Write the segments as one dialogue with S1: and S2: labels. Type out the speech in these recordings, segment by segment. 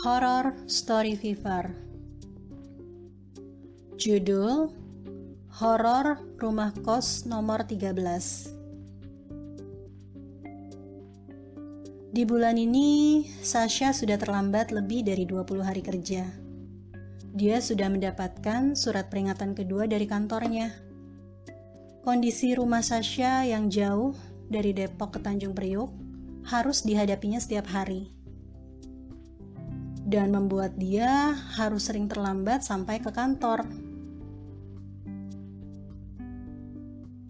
S1: Horror Story Fever. Judul Horor Rumah Kos Nomor 13. Di bulan ini, Sasha sudah terlambat lebih dari 20 hari kerja. Dia sudah mendapatkan surat peringatan kedua dari kantornya. Kondisi rumah Sasha yang jauh dari Depok ke Tanjung Priuk harus dihadapinya setiap hari. Dan membuat dia harus sering terlambat sampai ke kantor.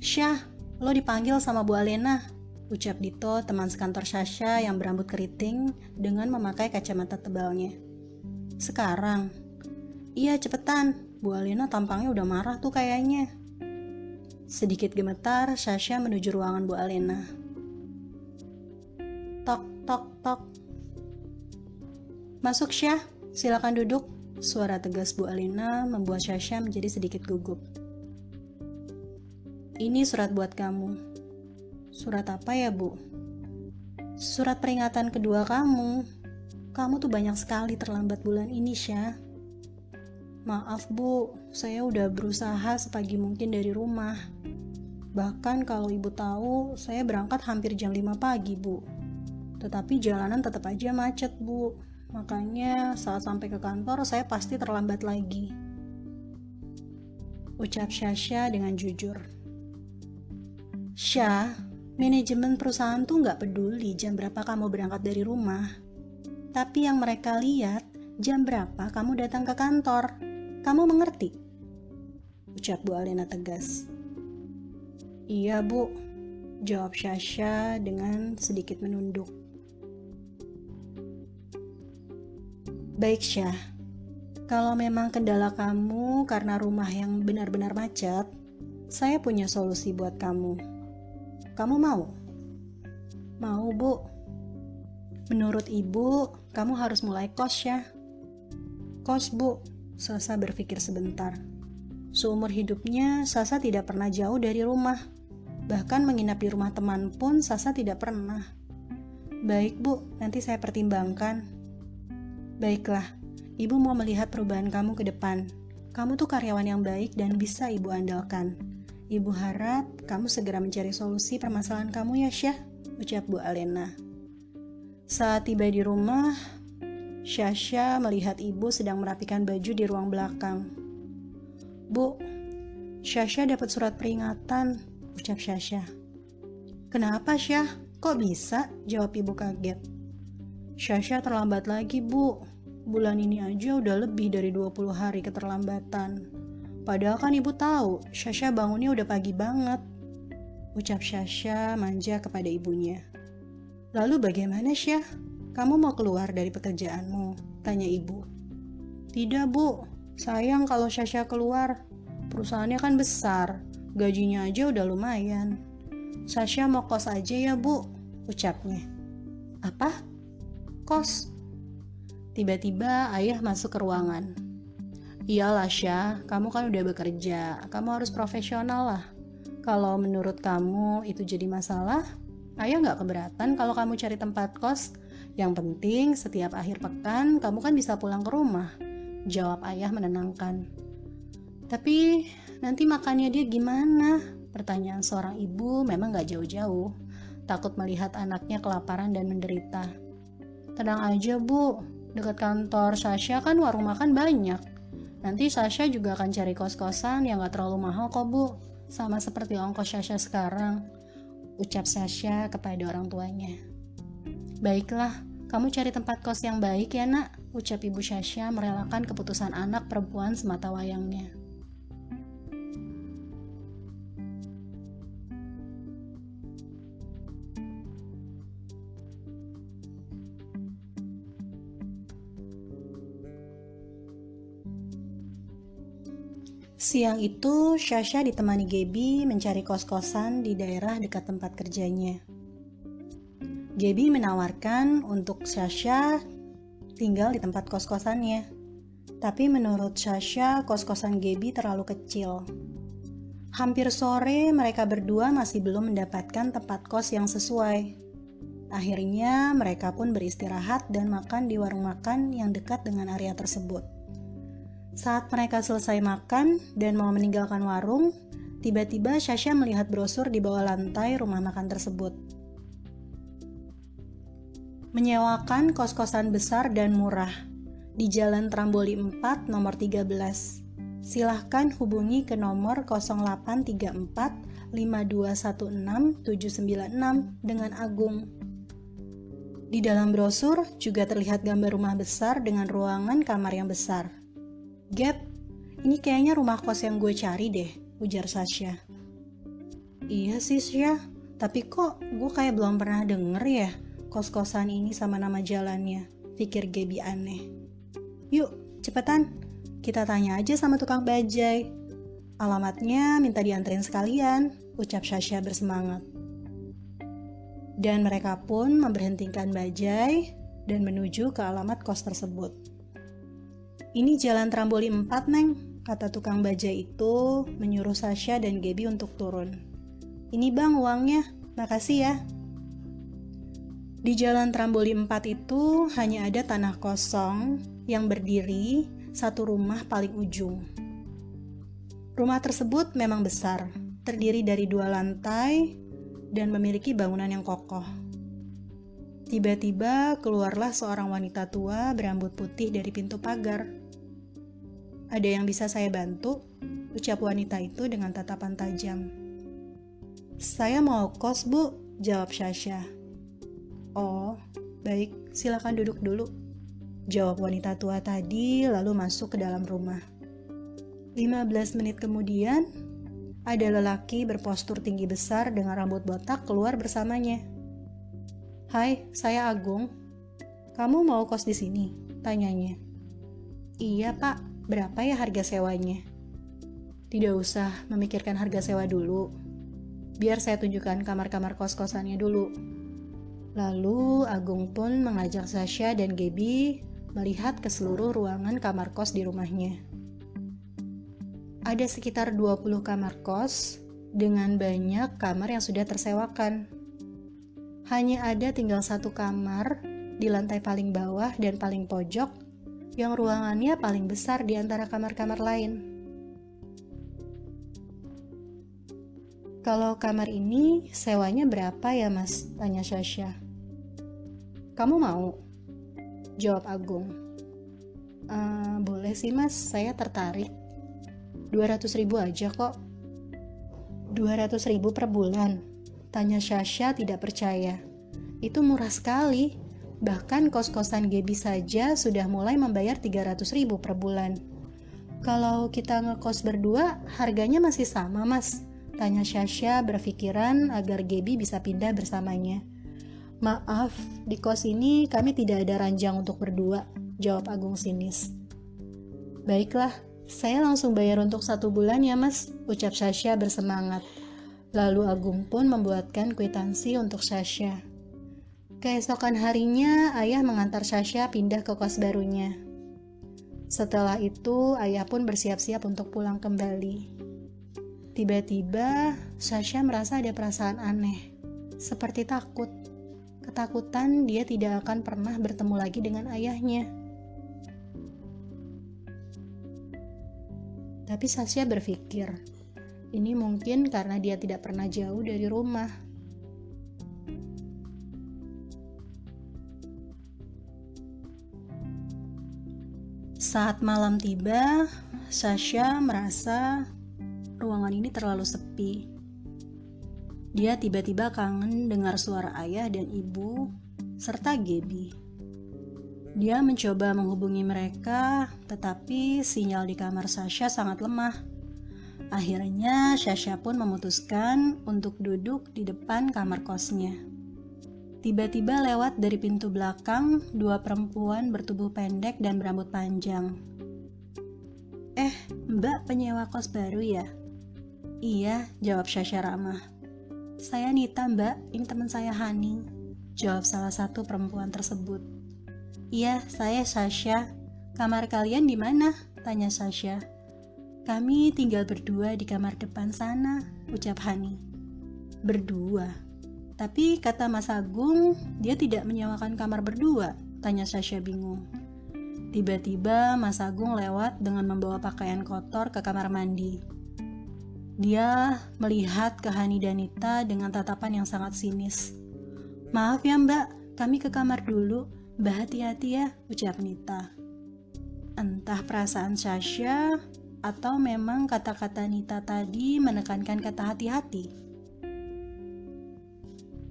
S1: "Syah, lo dipanggil sama Bu Alena," ucap Dito, teman sekantor Sasha yang berambut keriting dengan memakai kacamata tebalnya. "Sekarang?" "Iya, cepetan. Bu Alena tampangnya udah marah tuh kayaknya." Sedikit gemetar, Sasha menuju ruangan Bu Alena. Tok, tok, tok. "Masuk, Syah. Silakan duduk." Suara tegas Bu Alena membuat Sasha menjadi sedikit gugup. "Ini surat buat kamu." "Surat apa ya, Bu?" "Surat peringatan kedua kamu. Kamu tuh banyak sekali terlambat bulan ini, Syah." "Maaf, Bu. Saya udah berusaha sepagi mungkin dari rumah. Bahkan kalau Ibu tahu, saya berangkat hampir jam 5 pagi, Bu. Tetapi jalanan tetap aja macet, Bu. Makanya saat sampai ke kantor saya pasti terlambat lagi," ucap Sasha dengan jujur. "Syah, manajemen perusahaan tuh nggak peduli jam berapa kamu berangkat dari rumah. Tapi yang mereka lihat jam berapa kamu datang ke kantor. Kamu mengerti?" ucap Bu Alena tegas. "Iya, Bu," jawab Sasha dengan sedikit menunduk. "Baik, Syah. Kalau memang kendala kamu karena rumah yang benar-benar macet, saya punya solusi buat kamu. Kamu mau?" "Mau, Bu." "Menurut Ibu, kamu harus mulai kos, Syah." "Kos, Bu." Sasa berpikir sebentar. Seumur hidupnya, Sasa tidak pernah jauh dari rumah. Bahkan menginap di rumah teman pun Sasa tidak pernah. "Baik, Bu, nanti saya pertimbangkan." "Baiklah, Ibu mau melihat perubahan kamu ke depan. Kamu tuh karyawan yang baik dan bisa Ibu andalkan. Ibu harap kamu segera mencari solusi permasalahan kamu ya, Syah," ucap Bu Alena. Saat tiba di rumah, Sasha melihat ibu sedang merapikan baju di ruang belakang. "Bu, Sasha dapat surat peringatan," ucap Sasha. "Kenapa, Syah? Kok bisa?" jawab ibu kaget. "Sasha terlambat lagi, Bu. Bulan ini aja udah lebih dari 20 hari keterlambatan. Padahal kan Ibu tahu, Sasha bangunnya udah pagi banget," ucap Sasha manja kepada ibunya. "Lalu bagaimana, Syah? Kamu mau keluar dari pekerjaanmu?" tanya ibu. "Tidak, Bu. Sayang kalau Sasha keluar. Perusahaannya kan besar. Gajinya aja udah lumayan. Sasha mau kos aja ya, Bu," ucapnya. "Apa? Kos?" Tiba-tiba ayah masuk ke ruangan. "Iyalah, Syah, kamu kan udah bekerja. Kamu harus profesional lah. Kalau menurut kamu itu jadi masalah, ayah nggak keberatan kalau kamu cari tempat kos. Yang penting setiap akhir pekan kamu kan bisa pulang ke rumah," jawab ayah menenangkan. "Tapi nanti makannya dia gimana?" Pertanyaan seorang ibu memang gak jauh-jauh. Takut melihat anaknya kelaparan dan menderita. "Tenang aja, Bu. Dekat kantor Sasha kan warung makan banyak. Nanti Sasha juga akan cari kos-kosan yang gak terlalu mahal kok, Bu. Sama seperti ongkos Sasha sekarang," ucap Sasha kepada orang tuanya. "Baiklah, kamu cari tempat kos yang baik ya, Nak," ucap ibu Sasha merelakan keputusan anak perempuan semata wayangnya. Siang itu, Sasha ditemani Gaby mencari kos-kosan di daerah dekat tempat kerjanya. Gaby menawarkan untuk Sasha tinggal di tempat kos-kosannya. Tapi menurut Sasha, kos-kosan Gaby terlalu kecil. Hampir sore, mereka berdua masih belum mendapatkan tempat kos yang sesuai. Akhirnya mereka pun beristirahat dan makan di warung makan yang dekat dengan area tersebut. Saat mereka selesai makan dan mau meninggalkan warung, tiba-tiba Sasha melihat brosur di bawah lantai rumah makan tersebut. Menyewakan kos-kosan besar dan murah di Jalan Tramboli 4 nomor 13. Silahkan hubungi ke nomor 0834 5216 796 dengan Agung. Di dalam brosur juga terlihat gambar rumah besar dengan ruangan kamar yang besar. "Gap, ini kayaknya rumah kos yang gue cari deh," ujar Sasha. "Iya sih, Syah, tapi kok gue kayak belum pernah denger ya kos-kosan ini sama nama jalannya," pikir Gaby aneh. "Yuk, cepetan, kita tanya aja sama tukang bajai. Alamatnya minta dianterin sekalian," ucap Sasha bersemangat. Dan mereka pun memberhentikan bajai dan menuju ke alamat kos tersebut. "Ini Jalan Tramboli 4, Neng," kata tukang bajai itu menyuruh Sasha dan Gaby untuk turun. "Ini bang uangnya, makasih ya." Di Jalan Tramboli 4 itu hanya ada tanah kosong yang berdiri satu rumah paling ujung. Rumah tersebut memang besar, terdiri dari 2 lantai dan memiliki bangunan yang kokoh. Tiba-tiba keluarlah seorang wanita tua berambut putih dari pintu pagar. "Ada yang bisa saya bantu?" ucap wanita itu dengan tatapan tajam. "Saya mau kos, Bu," jawab Sasha. "Oh, baik, silakan duduk dulu," jawab wanita tua tadi lalu masuk ke dalam rumah. 15 menit kemudian, ada lelaki berpostur tinggi besar dengan rambut botak keluar bersamanya. "Hai, saya Agung. Kamu mau kos di sini?" tanyanya. "Iya, Pak. Berapa ya harga sewanya?" "Tidak usah memikirkan harga sewa dulu. Biar saya tunjukkan kamar-kamar kos-kosannya dulu." Lalu Agung pun mengajak Sasha dan Gaby melihat ke seluruh ruangan kamar kos di rumahnya. Ada sekitar 20 kamar kos dengan banyak kamar yang sudah tersewakan. Hanya ada tinggal 1 kamar di lantai paling bawah dan paling pojok yang ruangannya paling besar di antara kamar-kamar lain. "Kalau kamar ini sewanya berapa ya, Mas?" tanya Sasha. "Kamu mau?" jawab Agung. Boleh sih, Mas, saya tertarik. 200.000 aja kok." 200.000 per bulan? Tanya Sasha tidak percaya. Itu murah sekali. Bahkan kos-kosan Gaby saja sudah mulai membayar 300.000 per bulan. "Kalau kita ngekos berdua, harganya masih sama, Mas?" tanya Sasha berpikiran agar Gaby bisa pindah bersamanya. "Maaf, di kos ini kami tidak ada ranjang untuk berdua," jawab Agung sinis. "Baiklah, saya langsung bayar untuk 1 bulan ya, Mas," ucap Sasha bersemangat. Lalu Agung pun membuatkan kwitansi untuk Sasha. Keesokan harinya, ayah mengantar Sasha pindah ke kos barunya. Setelah itu, ayah pun bersiap-siap untuk pulang kembali. Tiba-tiba, Sasha merasa ada perasaan aneh, seperti takut. Ketakutan dia tidak akan pernah bertemu lagi dengan ayahnya. Tapi Sasha berpikir, ini mungkin karena dia tidak pernah jauh dari rumah. Saat malam tiba, Sasha merasa ruangan ini terlalu sepi. Dia tiba-tiba kangen dengar suara ayah dan ibu, serta Gaby. Dia mencoba menghubungi mereka, tetapi sinyal di kamar Sasha sangat lemah. Akhirnya, Sasha pun memutuskan untuk duduk di depan kamar kosnya. Tiba-tiba lewat dari pintu belakang 2 perempuan bertubuh pendek dan berambut panjang. Mbak penyewa kos baru ya?" "Iya," jawab Sasha ramah. "Saya Nita, Mbak. Ini teman saya Hani," jawab salah satu perempuan tersebut. "Iya, saya Sasha. Kamar kalian di mana?" tanya Sasha. "Kami tinggal berdua di kamar depan sana," ucap Hani. "Berdua? Tapi kata Mas Agung, dia tidak menyewakan kamar berdua, tanya Sasha bingung. Tiba-tiba Mas Agung lewat dengan membawa pakaian kotor ke kamar mandi. Dia melihat ke Hani dan Nita dengan tatapan yang sangat sinis. Maaf ya Mbak, kami ke kamar dulu. Mbak hati-hati ya, ucap Nita. Entah perasaan Sasha atau memang kata-kata Nita tadi menekankan kata hati-hati.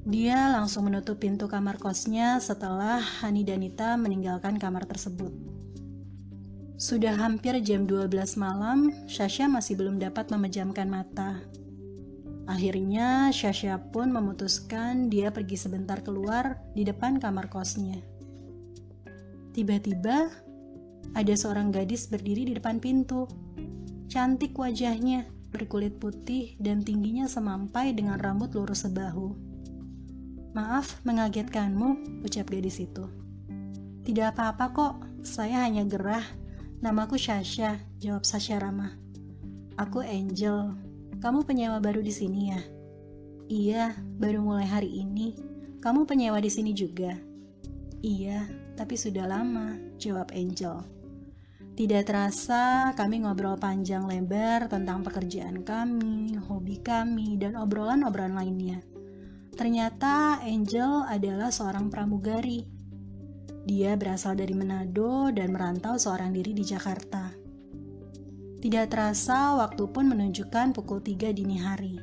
S1: Dia langsung menutup pintu kamar kosnya setelah Hani dan Nita meninggalkan kamar tersebut. Sudah hampir jam 12 malam, Sasha masih belum dapat memejamkan mata. Akhirnya, Sasha pun memutuskan dia pergi sebentar keluar di depan kamar kosnya. Tiba-tiba, ada seorang gadis berdiri di depan pintu. Cantik wajahnya, berkulit putih dan tingginya semampai dengan rambut lurus sebahu. Maaf mengagetkanmu, ucap gadis itu. Tidak apa-apa kok, saya hanya gerah. Namaku Sasha, jawab Sasha ramah. Aku Angel. Kamu penyewa baru di sini ya? Iya, baru mulai hari ini. Kamu penyewa di sini juga? Iya, tapi sudah lama, jawab Angel. Tidak terasa kami ngobrol panjang lebar tentang pekerjaan kami, hobi kami, dan obrolan-obrolan lainnya. Ternyata Angel adalah seorang pramugari. Dia berasal dari Manado dan merantau seorang diri di Jakarta. Tidak terasa waktu pun menunjukkan pukul 3 dini hari.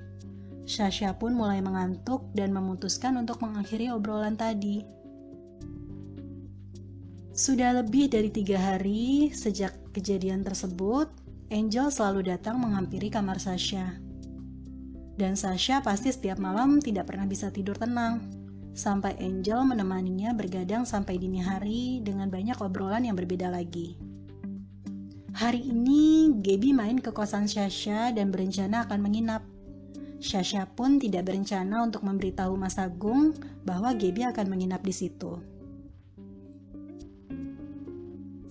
S1: Sasha pun mulai mengantuk dan memutuskan untuk mengakhiri obrolan tadi. Sudah lebih dari 3 hari sejak kejadian tersebut, Angel selalu datang menghampiri kamar Sasha. Dan Sasha pasti setiap malam tidak pernah bisa tidur tenang, sampai Angel menemaninya bergadang sampai dini hari dengan banyak obrolan yang berbeda lagi. Hari ini, Gaby main ke kosan Sasha dan berencana akan menginap. Sasha pun tidak berencana untuk memberitahu Mas Agung bahwa Gaby akan menginap di situ.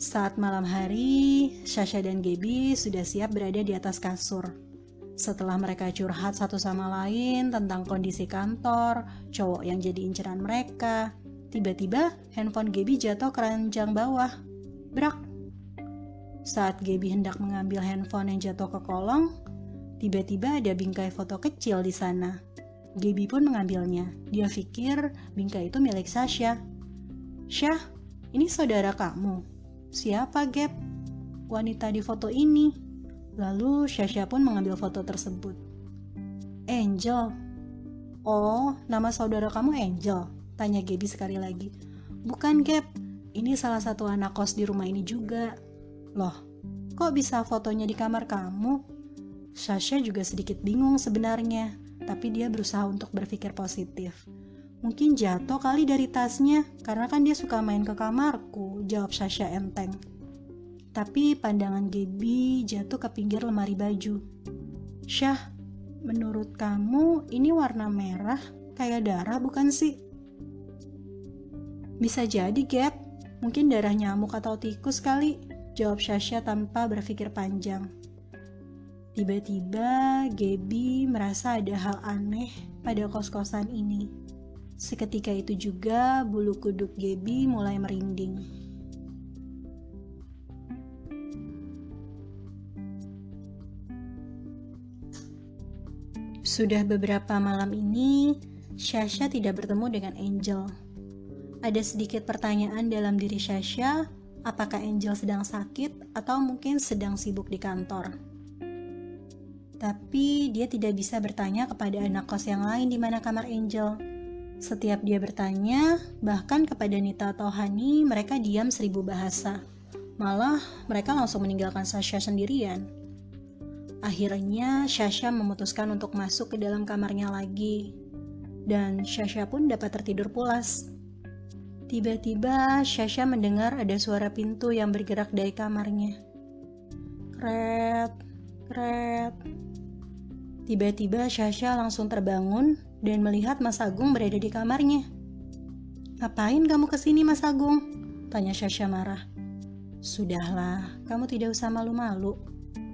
S1: Saat malam hari, Sasha dan Gaby sudah siap berada di atas kasur. Setelah mereka curhat satu sama lain tentang kondisi kantor, cowok yang jadi inceran mereka, tiba-tiba handphone Gaby jatuh ke ranjang bawah. Brak! Saat Gaby hendak mengambil handphone yang jatuh ke kolong, tiba-tiba ada bingkai foto kecil di sana. Gaby pun mengambilnya. Dia pikir bingkai itu milik Sasha. Syah, ini saudara kamu? Siapa, Gap? Wanita di foto ini. Lalu Sasha pun mengambil foto tersebut. Angel. Oh, nama saudara kamu Angel? Tanya Gaby sekali lagi. Bukan, Gap. Ini salah satu anak kos di rumah ini juga. Loh, kok bisa fotonya di kamar kamu? Sasha juga sedikit bingung sebenarnya, tapi dia berusaha untuk berpikir positif. Mungkin jatuh kali dari tasnya, karena kan dia suka main ke kamarku, jawab Sasha enteng. Tapi pandangan Gaby jatuh ke pinggir lemari baju. Syah, menurut kamu ini warna merah kayak darah bukan sih? Bisa jadi, Gap. Mungkin darah nyamuk atau tikus kali, jawab Sasha tanpa berpikir panjang. Tiba-tiba Gaby merasa ada hal aneh pada kos-kosan ini. Seketika itu juga bulu kuduk Gaby mulai merinding. Sudah beberapa malam ini, Sasha tidak bertemu dengan Angel. Ada sedikit pertanyaan dalam diri Sasha, apakah Angel sedang sakit atau mungkin sedang sibuk di kantor. Tapi dia tidak bisa bertanya kepada anak kos yang lain di mana kamar Angel. Setiap dia bertanya, bahkan kepada Nita atau Hani, mereka diam 1000 bahasa. Malah mereka langsung meninggalkan Sasha sendirian. Akhirnya Sasha memutuskan untuk masuk ke dalam kamarnya lagi. Dan Sasha pun dapat tertidur pulas. Tiba-tiba Sasha mendengar ada suara pintu yang bergerak dari kamarnya. Kret, kret. Tiba-tiba Sasha langsung terbangun dan melihat Mas Agung berada di kamarnya. Ngapain kamu kesini, Mas Agung? Tanya Sasha marah. Sudahlah, kamu tidak usah malu-malu,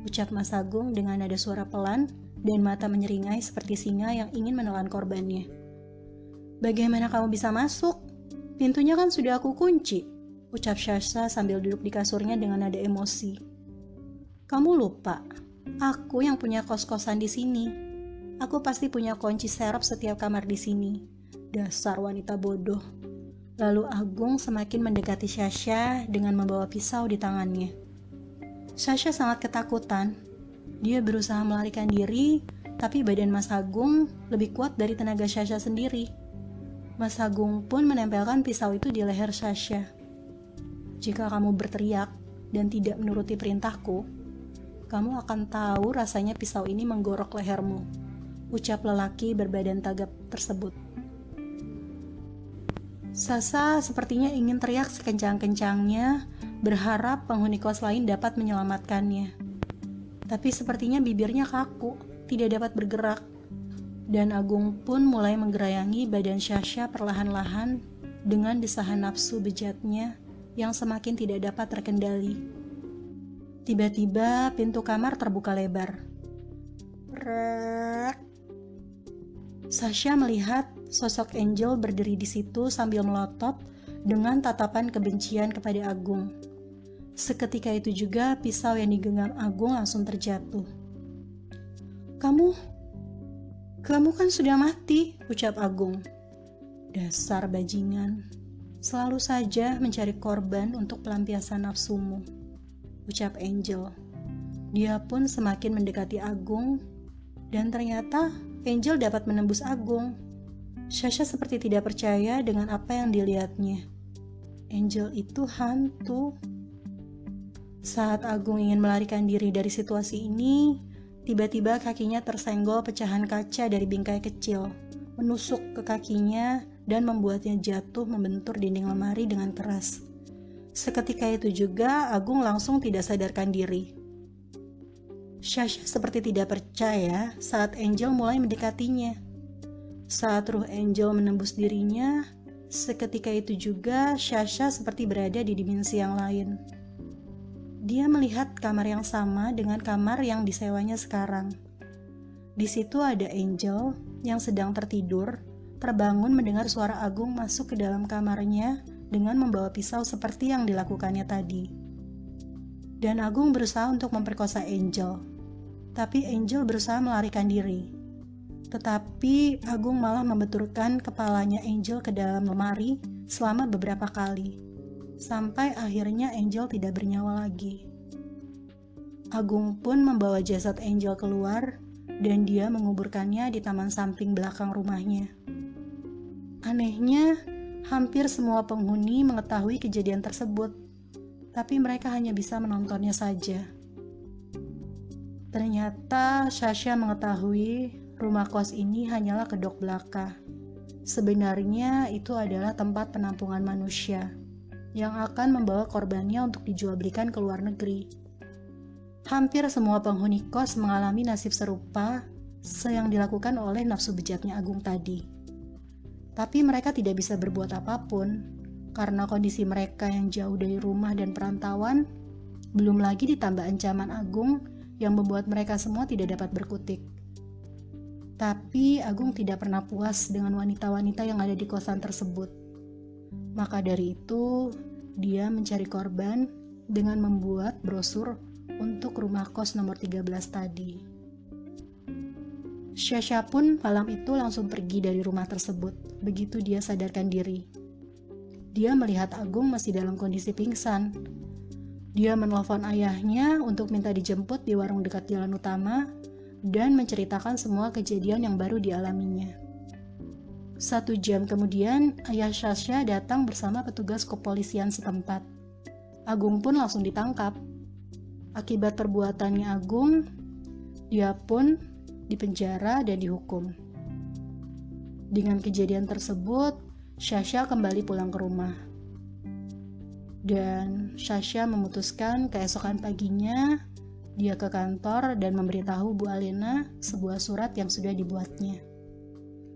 S1: ucap Mas Agung dengan nada suara pelan dan mata menyeringai seperti singa yang ingin menelan korbannya. Bagaimana kamu bisa masuk? Pintunya kan sudah aku kunci, ucap Sasha sambil duduk di kasurnya dengan nada emosi. Kamu lupa, aku yang punya kos-kosan di sini. Aku pasti punya kunci serep setiap kamar di sini. Dasar wanita bodoh. Lalu Agung semakin mendekati Sasha dengan membawa pisau di tangannya. Sasha sangat ketakutan. Dia berusaha melarikan diri, tapi badan Mas Agung lebih kuat dari tenaga Sasha sendiri. Mas Agung pun menempelkan pisau itu di leher Sasha. Jika kamu berteriak dan tidak menuruti perintahku, kamu akan tahu rasanya pisau ini menggorok lehermu, ucap lelaki berbadan tagak tersebut. Sasha sepertinya ingin teriak sekencang-kencangnya, berharap penghuni kos lain dapat menyelamatkannya. Tapi sepertinya bibirnya kaku, tidak dapat bergerak. Dan Agung pun mulai menggerayangi badan Sasha perlahan-lahan dengan desahan nafsu bejatnya yang semakin tidak dapat terkendali. Tiba-tiba pintu kamar terbuka lebar. Rek. Sasha melihat sosok Angel berdiri di situ sambil melotot dengan tatapan kebencian kepada Agung. Seketika itu juga pisau yang digenggam Agung langsung terjatuh. Kamu kan sudah mati, ucap Agung. Dasar bajingan, selalu saja mencari korban untuk pelampiasan nafsumu, ucap Angel. Dia pun semakin mendekati Agung, dan ternyata Angel dapat menembus Agung. Sasha seperti tidak percaya dengan apa yang dilihatnya. Angel itu hantu. Saat Agung ingin melarikan diri dari situasi ini, tiba-tiba kakinya tersenggol pecahan kaca dari bingkai kecil, menusuk ke kakinya dan membuatnya jatuh membentur dinding lemari dengan keras. Seketika itu juga Agung langsung tidak sadarkan diri. Sasha seperti tidak percaya saat Angel mulai mendekatinya. Saat ruh Angel menembus dirinya, seketika itu juga Sasha seperti berada di dimensi yang lain. Dia melihat kamar yang sama dengan kamar yang disewanya sekarang. Di situ ada Angel yang sedang tertidur, terbangun mendengar suara Agung masuk ke dalam kamarnya dengan membawa pisau seperti yang dilakukannya tadi. Dan Agung berusaha untuk memperkosa Angel, tapi Angel berusaha melarikan diri. Tetapi Agung malah membenturkan kepalanya Angel ke dalam lemari selama beberapa kali, sampai akhirnya Angel tidak bernyawa lagi. Agung pun membawa jasad Angel keluar dan dia menguburkannya di taman samping belakang rumahnya. Anehnya, hampir semua penghuni mengetahui kejadian tersebut, tapi mereka hanya bisa menontonnya saja. Ternyata Sasha mengetahui rumah kos ini hanyalah kedok belaka. Sebenarnya itu adalah tempat penampungan manusia yang akan membawa korbannya untuk dijual belikan ke luar negeri. Hampir semua penghuni kos mengalami nasib serupa yang dilakukan oleh nafsu bejatnya Agung tadi. Tapi mereka tidak bisa berbuat apapun karena kondisi mereka yang jauh dari rumah dan perantauan, belum lagi ditambah ancaman Agung yang membuat mereka semua tidak dapat berkutik. Tapi Agung tidak pernah puas dengan wanita-wanita yang ada di kosan tersebut. Maka dari itu, dia mencari korban dengan membuat brosur untuk rumah kos nomor 13 tadi. Sasha pun malam itu langsung pergi dari rumah tersebut begitu dia sadarkan diri. Dia melihat Agung masih dalam kondisi pingsan. Dia menelpon ayahnya untuk minta dijemput di warung dekat jalan utama dan menceritakan semua kejadian yang baru dialaminya. 1 jam kemudian, ayah Sasha datang bersama petugas kepolisian setempat. Agung pun langsung ditangkap. Akibat perbuatannya Agung, dia pun dipenjara dan dihukum. Dengan kejadian tersebut, Sasha kembali pulang ke rumah. Dan Sasha memutuskan keesokan paginya, dia ke kantor dan memberitahu Bu Alena sebuah surat yang sudah dibuatnya.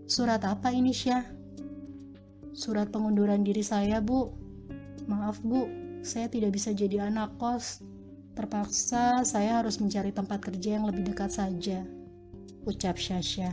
S1: Surat apa ini, Syah? Surat pengunduran diri saya, Bu. Maaf, Bu, saya tidak bisa jadi anak kos. Terpaksa saya harus mencari tempat kerja yang lebih dekat saja, ucap Sasha.